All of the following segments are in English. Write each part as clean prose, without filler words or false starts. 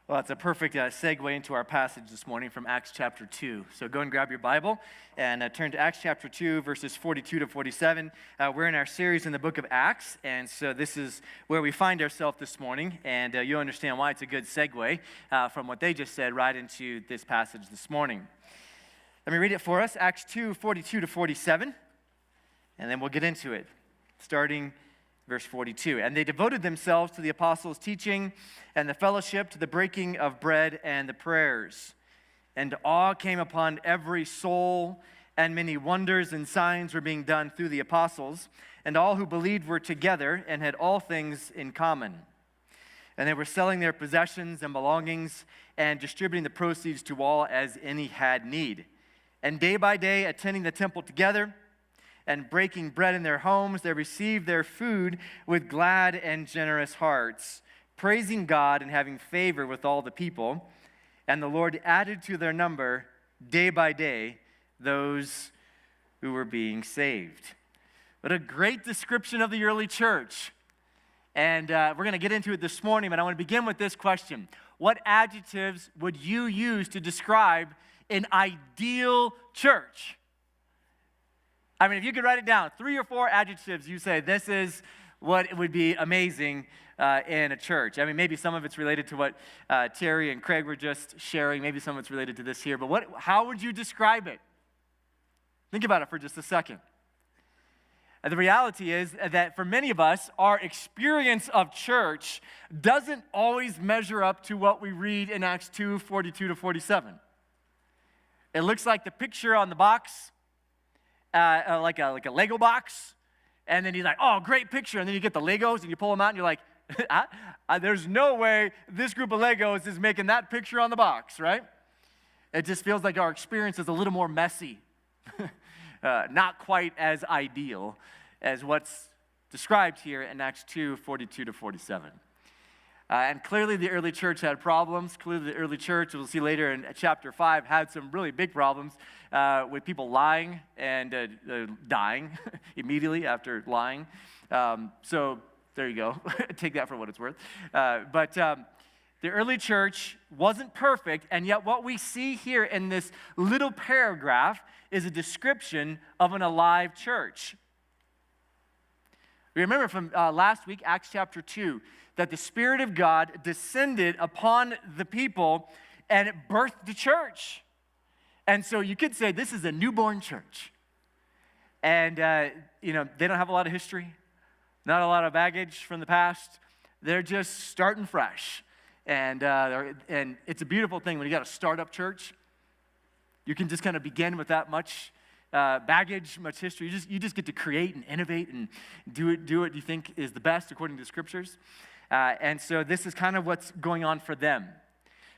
Well, it's a perfect segue into our passage this morning from Acts chapter 2. So go and grab your Bible and turn to Acts chapter 2, verses 42 to 47. We're in our series in the book of Acts, and so this is where we find ourselves this morning, and you'll understand why it's a good segue from what they just said right into this passage this morning. Let me read it for us, Acts 2, 42 to 47, and then we'll get into it, starting verse 42. And they devoted themselves to the apostles' teaching and the fellowship, to the breaking of bread and the prayers. And awe came upon every soul, and many wonders and signs were being done through the apostles. And all who believed were together and had all things in common. And they were selling their possessions and belongings and distributing the proceeds to all as any had need. And day by day, attending the temple together and breaking bread in their homes, they received their food with glad and generous hearts, praising God and having favor with all the people. And the Lord added to their number day by day those who were being saved. What a great description of the early church. And we're going to get into it this morning, but I want to begin with this question. What adjectives would you use to describe an ideal church? I mean, if you could write it down, 3 or 4 adjectives, you say this is what would be amazing in a church. I mean, maybe some of it's related to what Terry and Craig were just sharing. Maybe some of it's related to this here. But how would you describe it? Think about it for just a second. And the reality is that for many of us, our experience of church doesn't always measure up to what we read in Acts 2, 42 to 47. It looks like the picture on the box, like a Lego box, and then he's like, oh, great picture, and then you get the Legos, and you pull them out, and you're like, there's no way this group of Legos is making that picture on the box, right? It just feels like our experience is a little more messy, not quite as ideal as what's described here in Acts 2, 42 to 47. And clearly the early church had problems. Clearly the early church, we'll see later in chapter 5, had some really big problems with people lying and dying immediately after lying. So there you go. Take that for what it's worth. But the early church wasn't perfect, and yet what we see here in this little paragraph is a description of an alive church. We remember from last week, Acts chapter 2, that the Spirit of God descended upon the people and it birthed the church. And so you could say this is a newborn church. And, they don't have a lot of history, not a lot of baggage from the past. They're just starting fresh. And it's a beautiful thing when you got a startup church. You can just kind of begin with that much baggage, much history. You just get to create and innovate and do what you think is the best according to the scriptures. And so this is kind of what's going on for them.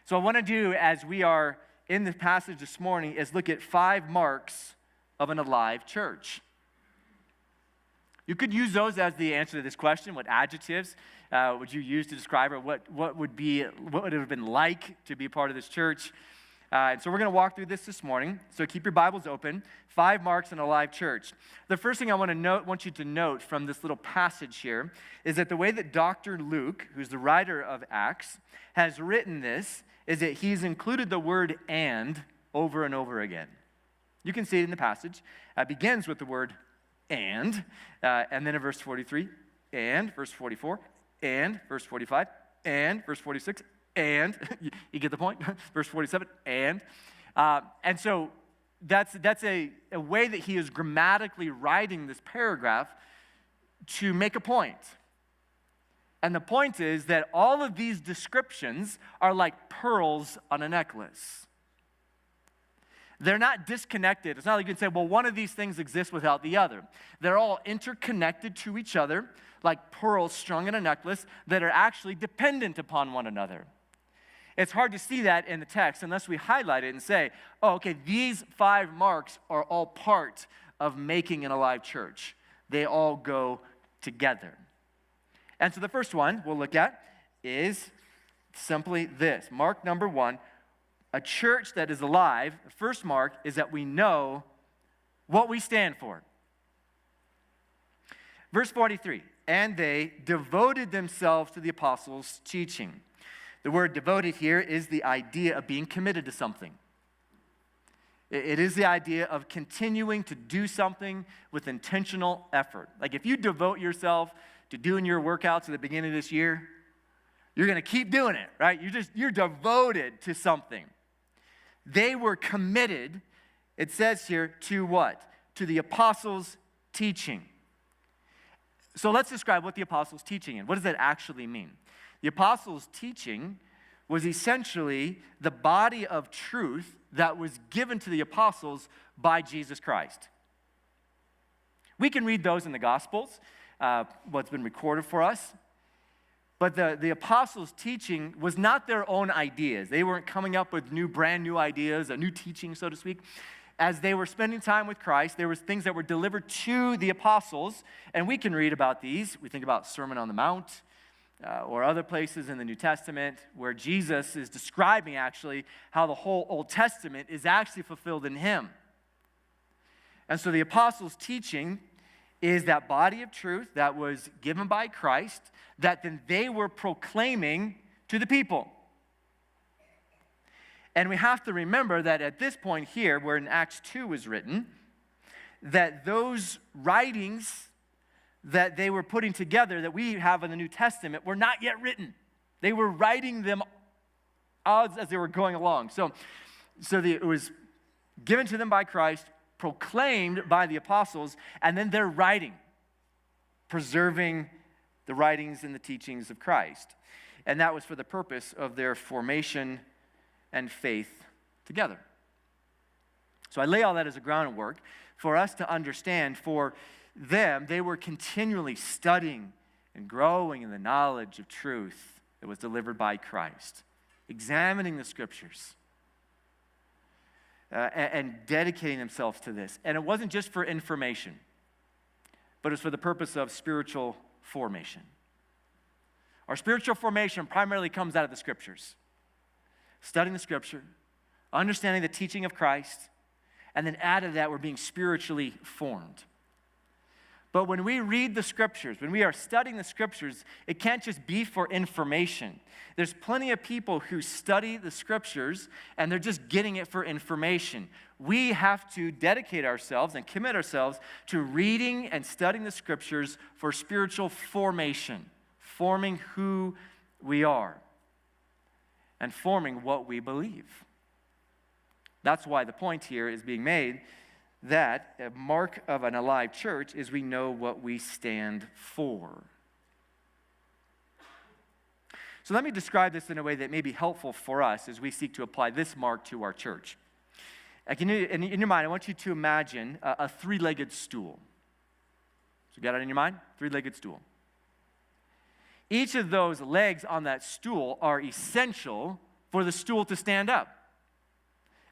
So I want to do, as we are in the passage this morning, is look at 5 marks of an alive church. You could use those as the answer to this question. What adjectives would you use to describe it? What would it have been like to be part of this church? And so we're going to walk through this morning. So keep your Bibles open. 5 marks in a live church. The first thing I want you to note from this little passage here is that the way that Dr. Luke, who's the writer of Acts, has written this is that he's included the word "and" over and over again. You can see it in the passage. It begins with the word "and," and then in verse 43, and verse 44, and verse 45, and verse 46, and you get the point. Verse 47, and so that's a way that he is grammatically writing this paragraph to make a point. And the point is that all of these descriptions are like pearls on a necklace. They're not disconnected. It's not like you can say, well, one of these things exists without the other. They're all interconnected to each other, like pearls strung in a necklace that are actually dependent upon one another. It's hard to see that in the text unless we highlight it and say, oh, okay, these 5 marks are all part of making an alive church. They all go together. And so the first one we'll look at is simply this. Mark number 1, a church that is alive, the first mark is that we know what we stand for. Verse 43, and they devoted themselves to the apostles' teaching. The word devoted here is the idea of being committed to something. It is the idea of continuing to do something with intentional effort. Like if you devote yourself to doing your workouts at the beginning of this year, you're going to keep doing it, right? You're devoted to something. They were committed, it says here, to what? To the apostles' teaching. So let's describe what the apostles' teaching is. What does that actually mean? The apostles' teaching was essentially the body of truth that was given to the apostles by Jesus Christ. We can read those in the Gospels, what's been recorded for us. But the apostles' teaching was not their own ideas. They weren't coming up with brand new ideas, a new teaching, so to speak. As they were spending time with Christ, there was things that were delivered to the apostles, and we can read about these. We think about Sermon on the Mount, or other places in the New Testament where Jesus is describing actually how the whole Old Testament is actually fulfilled in him. And so the apostles' teaching is that body of truth that was given by Christ that then they were proclaiming to the people. And we have to remember that at this point here, where in Acts 2 was written, that those writings that they were putting together that we have in the New Testament were not yet written. They were writing them as they were going along. So it was given to them by Christ, proclaimed by the apostles, and then they're writing, preserving the writings and the teachings of Christ. And that was for the purpose of their formation and faith together. So I lay all that as a groundwork for us to understand. For them, they were continually studying and growing in the knowledge of truth that was delivered by Christ, examining the scriptures, and dedicating themselves to this. And it wasn't just for information, but it was for the purpose of spiritual formation. Our spiritual formation primarily comes out of the scriptures. Studying the scripture, understanding the teaching of Christ, and then added to that, we're being spiritually formed. But when we read the scriptures, when we are studying the scriptures, it can't just be for information. There's plenty of people who study the scriptures and they're just getting it for information. We have to dedicate ourselves and commit ourselves to reading and studying the scriptures for spiritual formation, forming who we are and forming what we believe. That's why the point here is being made that a mark of an alive church is we know what we stand for. So let me describe this in a way that may be helpful for us as we seek to apply this mark to our church. In your mind, I want you to imagine a three-legged stool. So you got it in your mind? Three-legged stool. Each of those legs on that stool are essential for the stool to stand up.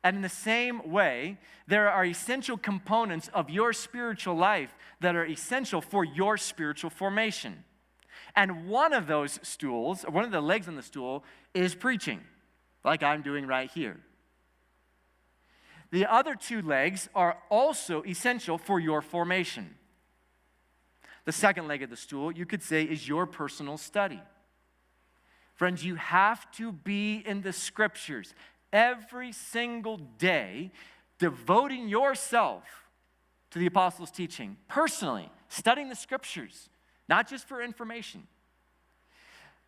And in the same way, there are essential components of your spiritual life that are essential for your spiritual formation. And one of those stools, or one of the legs on the stool, is preaching, like I'm doing right here. The other two legs are also essential for your formation. The second leg of the stool, you could say, is your personal study. Friends, you have to be in the scriptures every single day, devoting yourself to the apostles' teaching, personally, studying the scriptures, not just for information.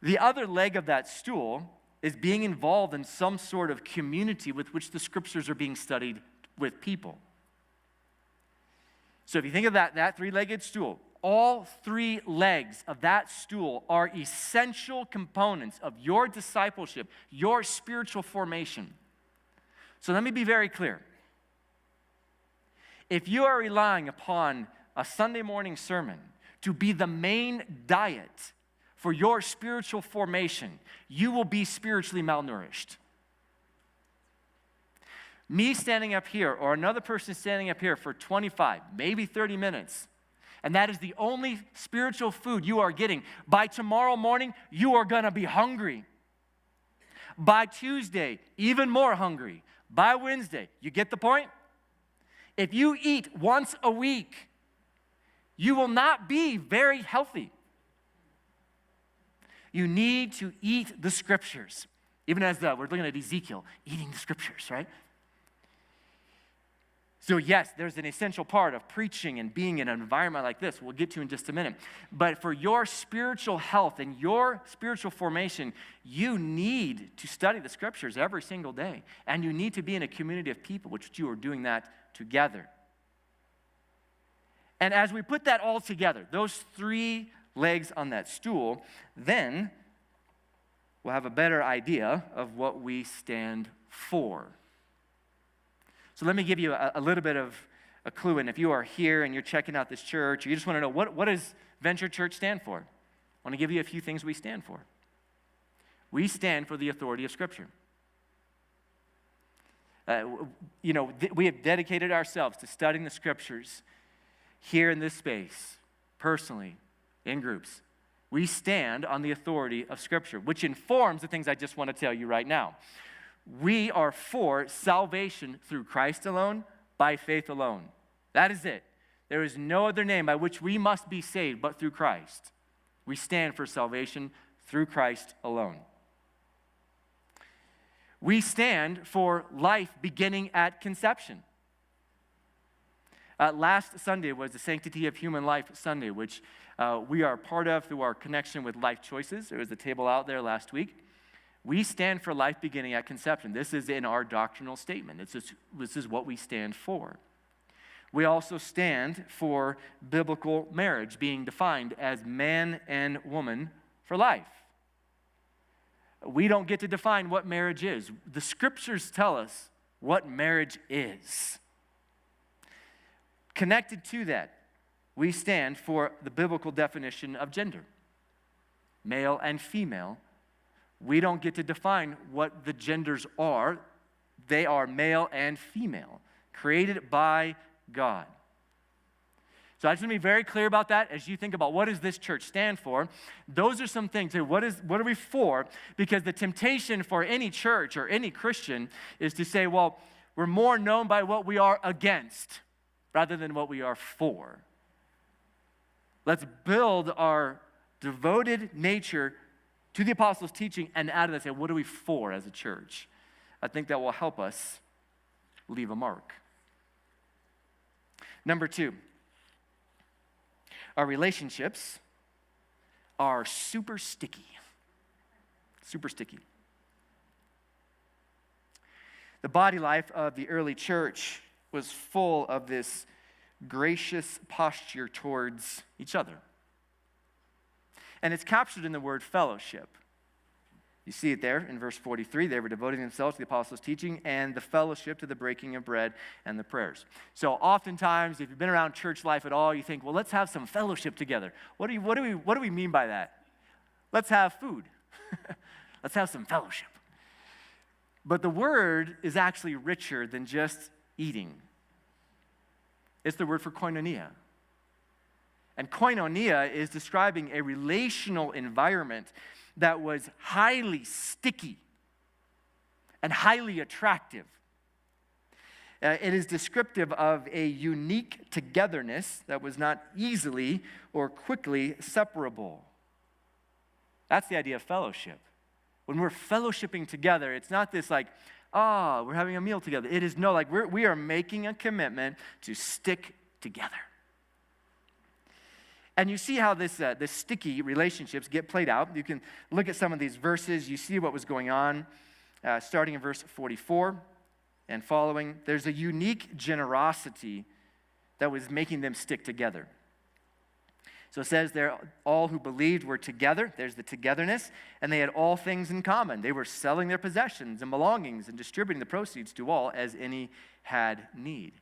The other leg of that stool is being involved in some sort of community with which the scriptures are being studied with people. So if you think of that three-legged stool, all three legs of that stool are essential components of your discipleship, your spiritual formation. So let me be very clear. If you are relying upon a Sunday morning sermon to be the main diet for your spiritual formation, you will be spiritually malnourished. Me standing up here or another person standing up here for 25, maybe 30 minutes, and that is the only spiritual food you are getting, by tomorrow morning, you are going to be hungry. By Tuesday, even more hungry. By Wednesday, you get the point? If you eat once a week, you will not be very healthy. You need to eat the scriptures. Even as we're looking at Ezekiel, eating the scriptures, right? So yes, there's an essential part of preaching and being in an environment like this. We'll get to in just a minute. But for your spiritual health and your spiritual formation, you need to study the scriptures every single day. And you need to be in a community of people, which you are doing that together. And as we put that all together, those three legs on that stool, then we'll have a better idea of what we stand for. So let me give you a little bit of a clue. And if you are here and you're checking out this church, or you just want to know, what does Venture Church stand for? I want to give you a few things we stand for. We stand for the authority of Scripture. We have dedicated ourselves to studying the Scriptures here in this space, personally, in groups. We stand on the authority of Scripture, which informs the things I just want to tell you right now. We are for salvation through Christ alone, by faith alone. That is it. There is no other name by which we must be saved but through Christ. We stand for salvation through Christ alone. We stand for life beginning at conception. Last Sunday was the Sanctity of Human Life Sunday, which we are part of through our connection with Life Choices. There was a table out there last week. We stand for life beginning at conception. This is in our doctrinal statement. This is what we stand for. We also stand for biblical marriage being defined as man and woman for life. We don't get to define what marriage is. The scriptures tell us what marriage is. Connected to that, we stand for the biblical definition of gender, male and female. We don't get to define what the genders are. They are male and female, created by God. So I just want to be very clear about that as you think about what does this church stand for. Those are some things. What are we for? Because the temptation for any church or any Christian is to say, well, we're more known by what we are against rather than what we are for. Let's build our devoted nature to the apostles' teaching, and out of that say, what are we for as a church? I think that will help us leave a mark. Number 2, our relationships are super sticky. Super sticky. The body life of the early church was full of this gracious posture towards each other. And it's captured in the word fellowship. You see it there in verse 43. They were devoting themselves to the apostles' teaching and the fellowship, to the breaking of bread and the prayers. So oftentimes, if you've been around church life at all, you think, well, let's have some fellowship together. What do we mean by that? Let's have food. Let's have some fellowship. But the word is actually richer than just eating. It's the word for koinonia. And koinonia is describing a relational environment that was highly sticky and highly attractive. It is descriptive of a unique togetherness that was not easily or quickly separable. That's the idea of fellowship. When we're fellowshipping together, it's not this like, we're having a meal together. It is we are making a commitment to stick together. And you see how this sticky relationships get played out. You can look at some of these verses. You see what was going on, starting in verse 44 and following. There's a unique generosity that was making them stick together. So it says there, all who believed were together. There's the togetherness. And they had all things in common. They were selling their possessions and belongings and distributing the proceeds to all as any had need.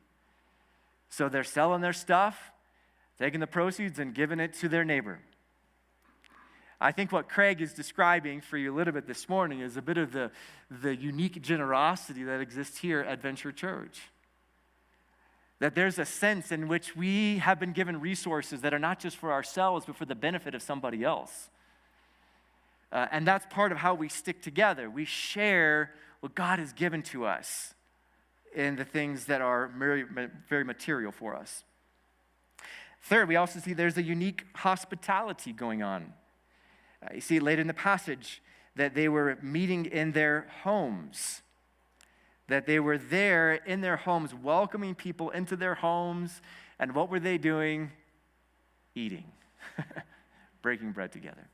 So they're selling their stuff, taking the proceeds and giving it to their neighbor. I think what Craig is describing for you a little bit this morning is a bit of the unique generosity that exists here at Venture Church. That there's a sense in which we have been given resources that are not just for ourselves, but for the benefit of somebody else. And that's part of how we stick together. We share what God has given to us in the things that are very, very material for us. Third, we also see there's a unique hospitality going on. You see later in the passage that they were meeting in their homes, that they were there in their homes, welcoming people into their homes. And what were they doing? Eating, breaking bread together.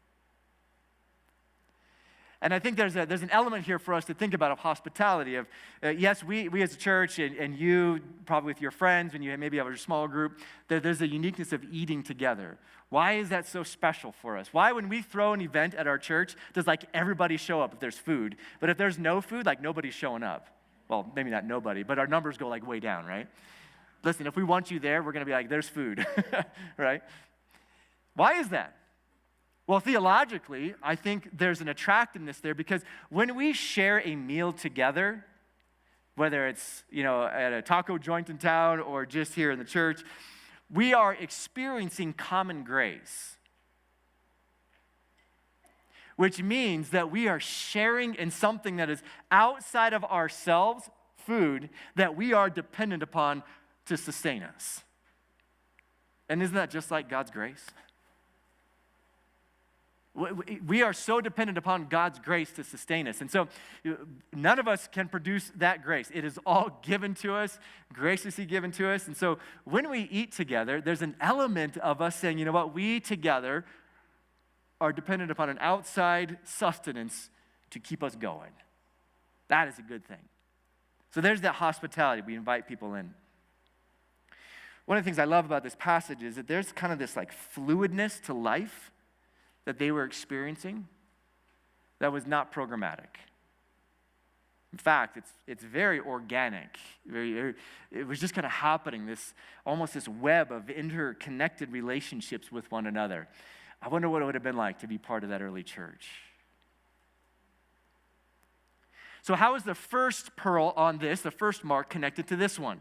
And I think there's an element here for us to think about of hospitality. Of yes, we as a church, and you probably with your friends, when you maybe have a small group, there's a uniqueness of eating together. Why is that so special for us? Why, when we throw an event at our church, does like everybody show up if there's food? But if there's no food, like nobody's showing up. Well, maybe not nobody, but our numbers go like way down, right? Listen, if we want you there, we're going to be like, there's food, right? Why is that? Well, theologically, I think there's an attractiveness there because when we share a meal together, whether it's, at a taco joint in town or just here in the church, we are experiencing common grace, which means that we are sharing in something that is outside of ourselves, food, that we are dependent upon to sustain us. And isn't that just like God's grace? We are so dependent upon God's grace to sustain us. And so none of us can produce that grace. It is all given to us, graciously given to us. And so when we eat together, there's an element of us saying, you know what, we together are dependent upon an outside sustenance to keep us going. That is a good thing. So there's that hospitality. We invite people in. One of the things I love about this passage is that there's kind of this like fluidness to life that they were experiencing that was not programmatic. In fact, it's very organic. It was just kind of happening, almost this web of interconnected relationships with one another. I wonder what it would have been like to be part of that early church. So how is the first pearl on this, the first mark, connected to this one?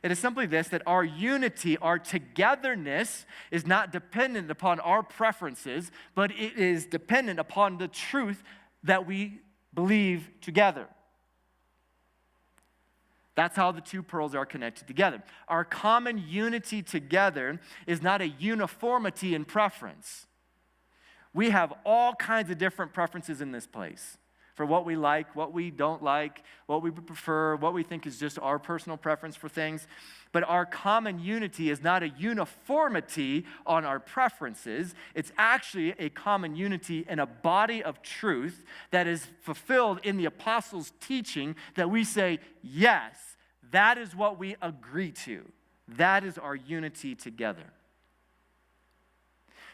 It is simply this, that our unity, our togetherness is not dependent upon our preferences, but it is dependent upon the truth that we believe together. That's how the two pearls are connected together. Our common unity together is not a uniformity in preference. We have all kinds of different preferences in this place for what we like, what we don't like, what we prefer, what we think is just our personal preference for things. But our common unity is not a uniformity on our preferences. It's actually a common unity in a body of truth that is fulfilled in the apostles' teaching that we say, yes, that is what we agree to. That is our unity together.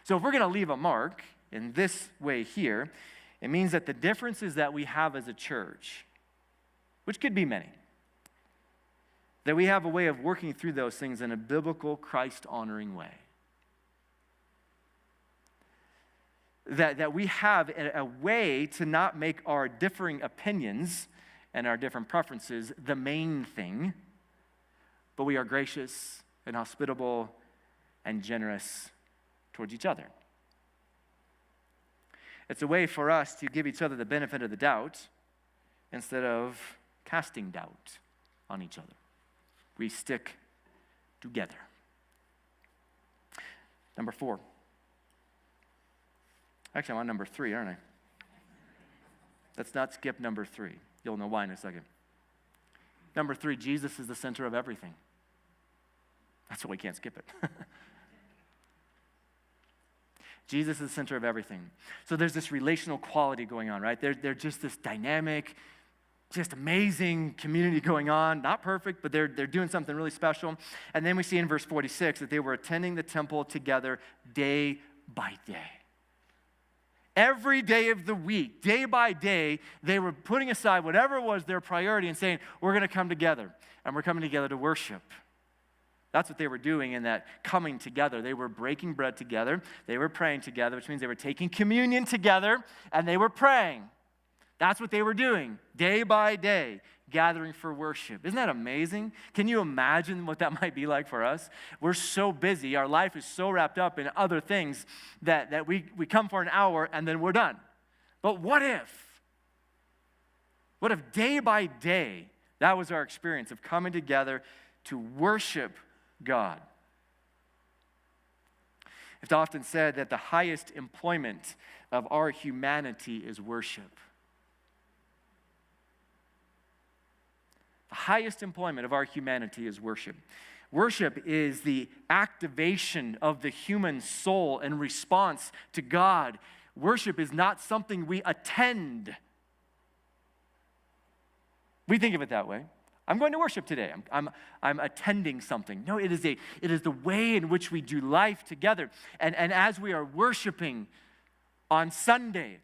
So if we're going to leave a mark in this way here, it means that the differences that we have as a church, which could be many, that we have a way of working through those things in a biblical, Christ-honoring way. That we have a way to not make our differing opinions and our different preferences the main thing, but we are gracious and hospitable and generous towards each other. It's a way for us to give each other the benefit of the doubt instead of casting doubt on each other. We stick together. Number 4. Actually, I'm on number 3, aren't I? Let's not skip number 3. You'll know why in a second. Number 3, Jesus is the center of everything. That's why we can't skip it. Jesus is the center of everything. So there's this relational quality going on, right? They're just this dynamic, just amazing community going on. Not perfect, but they're doing something really special. And then we see in verse 46 that they were attending the temple together day by day. Every day of the week, day by day, they were putting aside whatever was their priority and saying, we're going to come together, and we're coming together to worship. That's what they were doing in that coming together. They were breaking bread together. They were praying together, which means they were taking communion together, and they were praying. That's what they were doing, day by day, gathering for worship. Isn't that amazing? Can you imagine what that might be like for us? We're so busy. Our life is so wrapped up in other things that we come for an hour, and then we're done. But what if? What if day by day, that was our experience of coming together to worship God? It's often said that the highest employment of our humanity is worship. The highest employment of our humanity is worship. Worship is the activation of the human soul in response to God. Worship is not something we attend. We think of it that way. I'm going to worship today. I'm attending something. No, it is the way in which we do life together. And as we are worshiping on Sunday,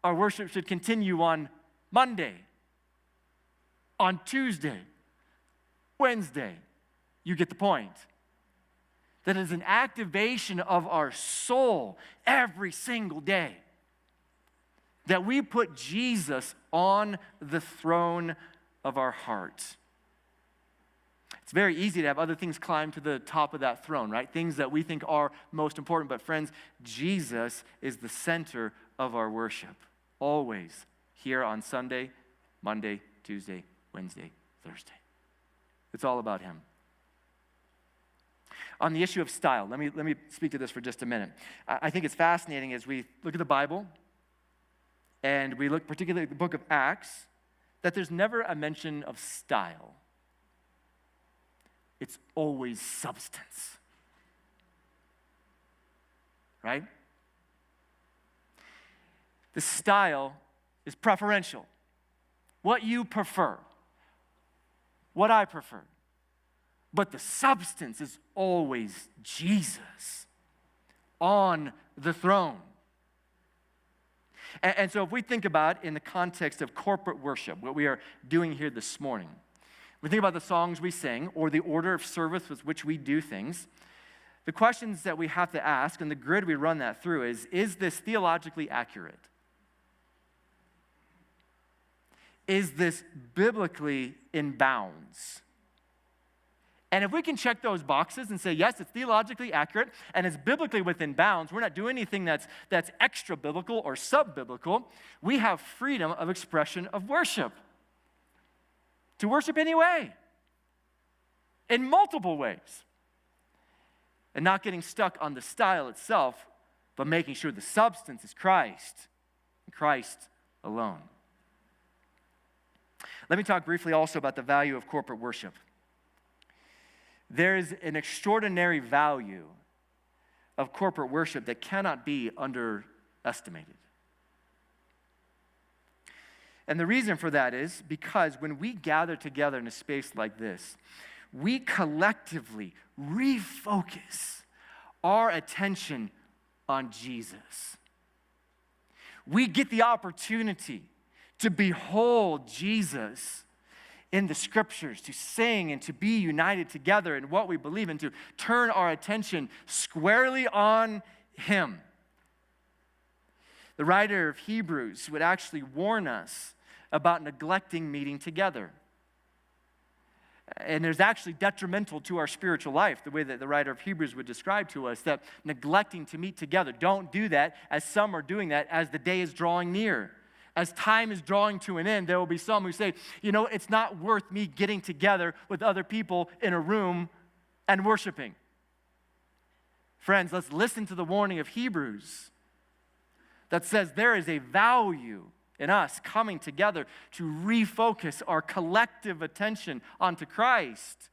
our worship should continue on Monday, on Tuesday, Wednesday. You get the point. That is an activation of our soul every single day. That we put Jesus on the throne of our heart. It's very easy to have other things climb to the top of that throne, right? Things that we think are most important. But friends, Jesus is the center of our worship. Always here on Sunday, Monday, Tuesday, Wednesday, Thursday. It's all about him. On the issue of style, let me speak to this for just a minute. I think it's fascinating as we look at the Bible and we look particularly at the book of Acts, that there's never a mention of style. It's always substance. Right? The style is preferential. What you prefer. What I prefer. But the substance is always Jesus on the throne. And so if we think about in the context of corporate worship, what we are doing here this morning, we think about the songs we sing or the order of service with which we do things, the questions that we have to ask and the grid we run that through is this theologically accurate? Is this biblically in bounds? And if we can check those boxes and say, yes, it's theologically accurate and it's biblically within bounds, we're not doing anything that's extra biblical or sub-biblical, we have freedom of expression of worship. To worship any way, in multiple ways. And not getting stuck on the style itself, but making sure the substance is Christ and Christ alone. Let me talk briefly also about the value of corporate worship. There is an extraordinary value of corporate worship that cannot be underestimated. And the reason for that is because when we gather together in a space like this, we collectively refocus our attention on Jesus. We get the opportunity to behold Jesus in the scriptures, to sing and to be united together in what we believe in, to turn our attention squarely on him. The writer of Hebrews would actually warn us about neglecting meeting together. And there's actually detrimental to our spiritual life, the way that the writer of Hebrews would describe to us, that neglecting to meet together. Don't do that as some are doing that as the day is drawing near. As time is drawing to an end, there will be some who say, it's not worth me getting together with other people in a room and worshiping. Friends, let's listen to the warning of Hebrews that says there is a value in us coming together to refocus our collective attention onto Christ.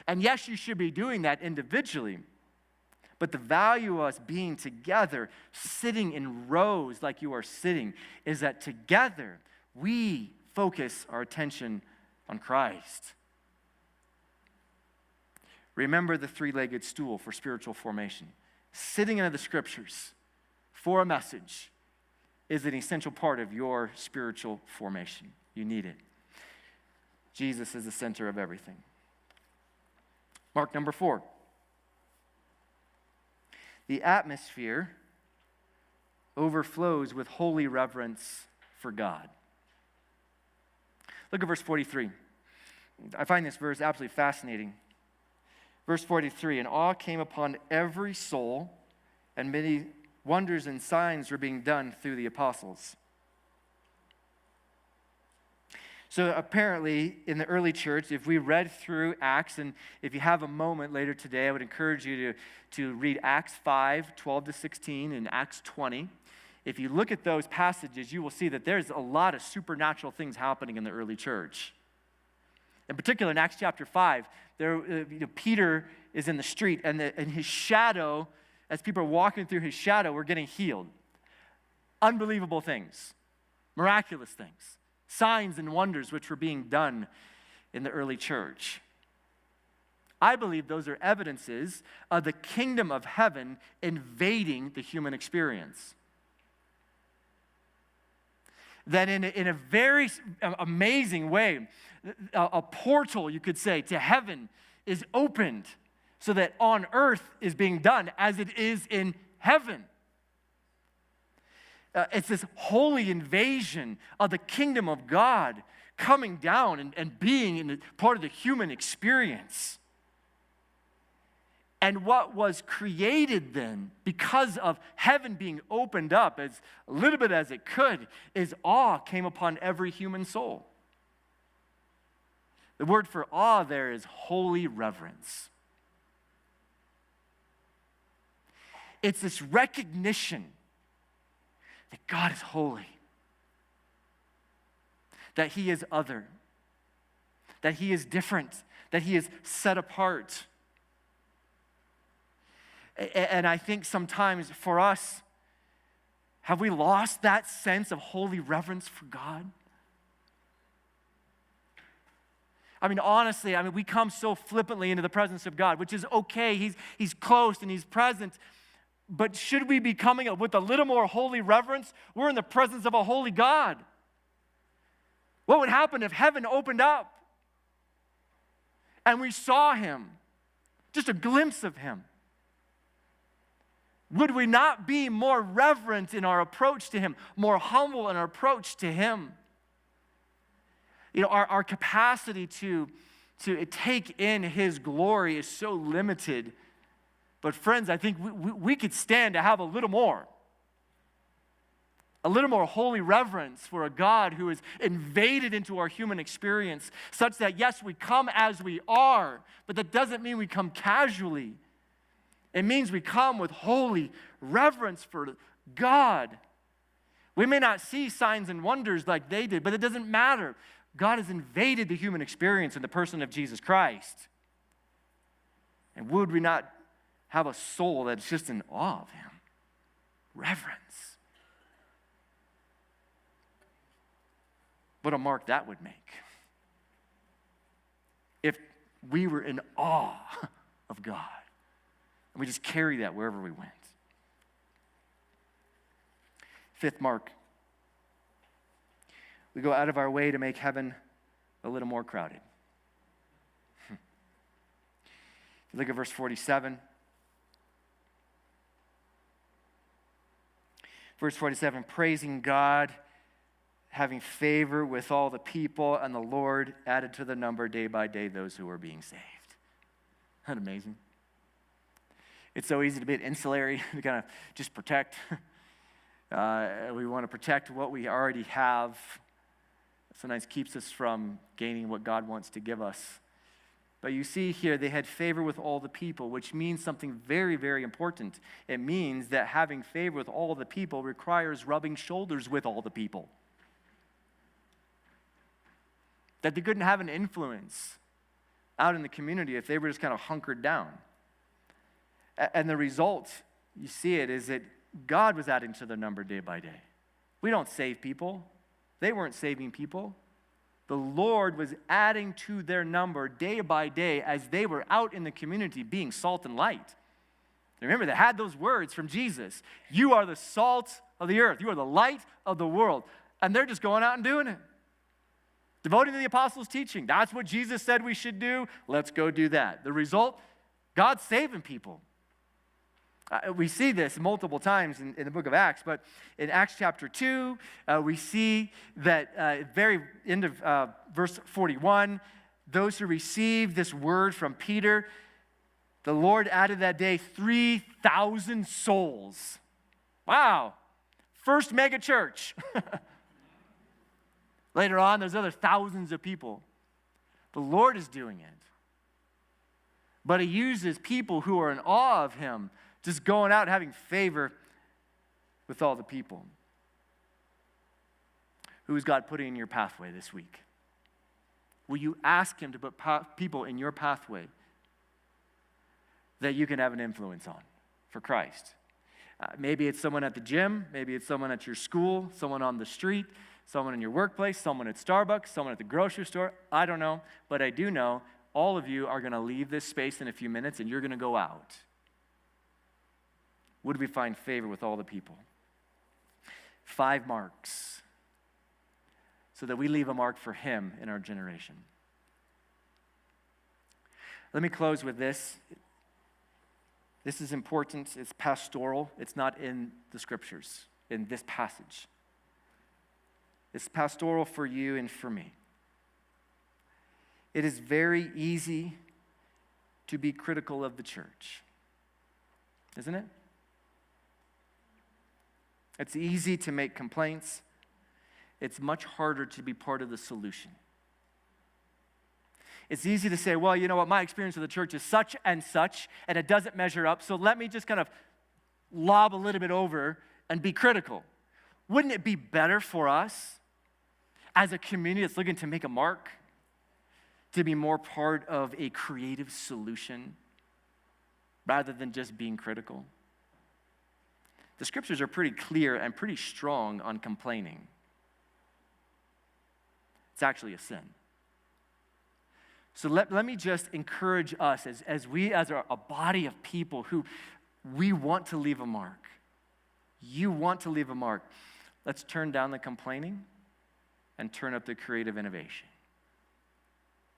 And yes, you should be doing that individually. But the value of us being together, sitting in rows like you are sitting, is that together we focus our attention on Christ. Remember the three-legged stool for spiritual formation. Sitting into the scriptures for a message is an essential part of your spiritual formation. You need it. Jesus is the center of everything. Mark number 4. The atmosphere overflows with holy reverence for God. Look at verse 43. I find this verse absolutely fascinating. Verse 43, and awe came upon every soul, and many wonders and signs were being done through the apostles. So apparently, in the early church, if we read through Acts, and if you have a moment later today, I would encourage you to read Acts 5, 12 to 16, and Acts 20. If you look at those passages, you will see that there's a lot of supernatural things happening in the early church. In particular, in Acts chapter 5, Peter is in the street, and his shadow, as people are walking through his shadow, were getting healed. Unbelievable things, miraculous things. Signs and wonders which were being done in the early church. I believe those are evidences of the kingdom of heaven invading the human experience. That in a very amazing way, a portal, you could say, to heaven is opened so that on earth is being done as it is in heaven. It's this holy invasion of the kingdom of God coming down and being in part of the human experience. And what was created then, because of heaven being opened up as a little bit as it could, is awe came upon every human soul. The word for awe there is holy reverence. It's this recognition that God is holy, that He is other, that He is different, that He is set apart. And I think sometimes for us, have we lost that sense of holy reverence for God? I mean, honestly, we come so flippantly into the presence of God, which is okay. He's close and He's present. But should we be coming with a little more holy reverence? We're in the presence of a holy God. What would happen if heaven opened up and we saw Him, just a glimpse of Him? Would we not be more reverent in our approach to Him, more humble in our approach to Him? Our capacity to take in His glory is so limited. But friends, I think we could stand to have a little more holy reverence for a God who is invaded into our human experience, such that, yes, we come as we are, but that doesn't mean we come casually. It means we come with holy reverence for God. We may not see signs and wonders like they did, but it doesn't matter. God has invaded the human experience in the person of Jesus Christ. And would we not have a soul that's just in awe of Him? Reverence. What a mark that would make if we were in awe of God. And we just carry that wherever we went. Fifth mark. We go out of our way to make heaven a little more crowded. Look at verse 47. Verse 47, praising God, having favor with all the people, and the Lord added to the number day by day those who were being saved. Isn't that amazing? It's so easy to be insulary, to kind of just protect. We want to protect what we already have. It sometimes keeps us from gaining what God wants to give us. But you see here, they had favor with all the people, which means something very, very important. It means that having favor with all the people requires rubbing shoulders with all the people. That they couldn't have an influence out in the community if they were just kind of hunkered down. And the result, you see it, is that God was adding to their number day by day. We don't save people. They weren't saving people. The Lord was adding to their number day by day as they were out in the community being salt and light. Remember, they had those words from Jesus. You are the salt of the earth. You are the light of the world. And they're just going out and doing it. Devoting to the apostles' teaching. That's what Jesus said we should do. Let's go do that. The result, God's saving people. We see this multiple times in the book of Acts, but in Acts chapter 2, we see that at very end of verse 41, those who received this word from Peter, the Lord added that day 3,000 souls. Wow. First mega church. Later on, there's other thousands of people. The Lord is doing it. But he uses people who are in awe of him, just going out and having favor with all the people. Who is God putting in your pathway this week? Will you ask him to put people in your pathway that you can have an influence on for Christ? Maybe it's someone at the gym, maybe it's someone at your school, someone on the street, someone in your workplace, someone at Starbucks, someone at the grocery store. I don't know, but I do know all of you are going to leave this space in a few minutes and you're going to go out. Would we find favor with all the people? 5 marks so that we leave a mark for him in our generation. Let me close with this. This is important. It's pastoral. It's not in the scriptures, in this passage. It's pastoral for you and for me. It is very easy to be critical of the church, isn't it? It's easy to make complaints. It's much harder to be part of the solution. It's easy to say, well, you know what, my experience of the church is such, and it doesn't measure up, so let me just kind of lob a little bit over and be critical. Wouldn't it be better for us as a community that's looking to make a mark to be more part of a creative solution rather than just being critical? The scriptures are pretty clear and pretty strong on complaining. It's actually a sin. So let me just encourage us as a body of people who we want to leave a mark. You want to leave a mark. Let's turn down the complaining and turn up the creative innovation.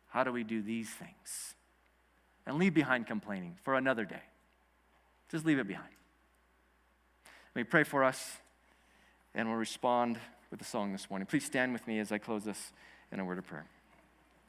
How do we do these things? And leave behind complaining for another day. Just leave it behind. Let me pray for us, and we'll respond with a song this morning. Please stand with me as I close this in a word of prayer.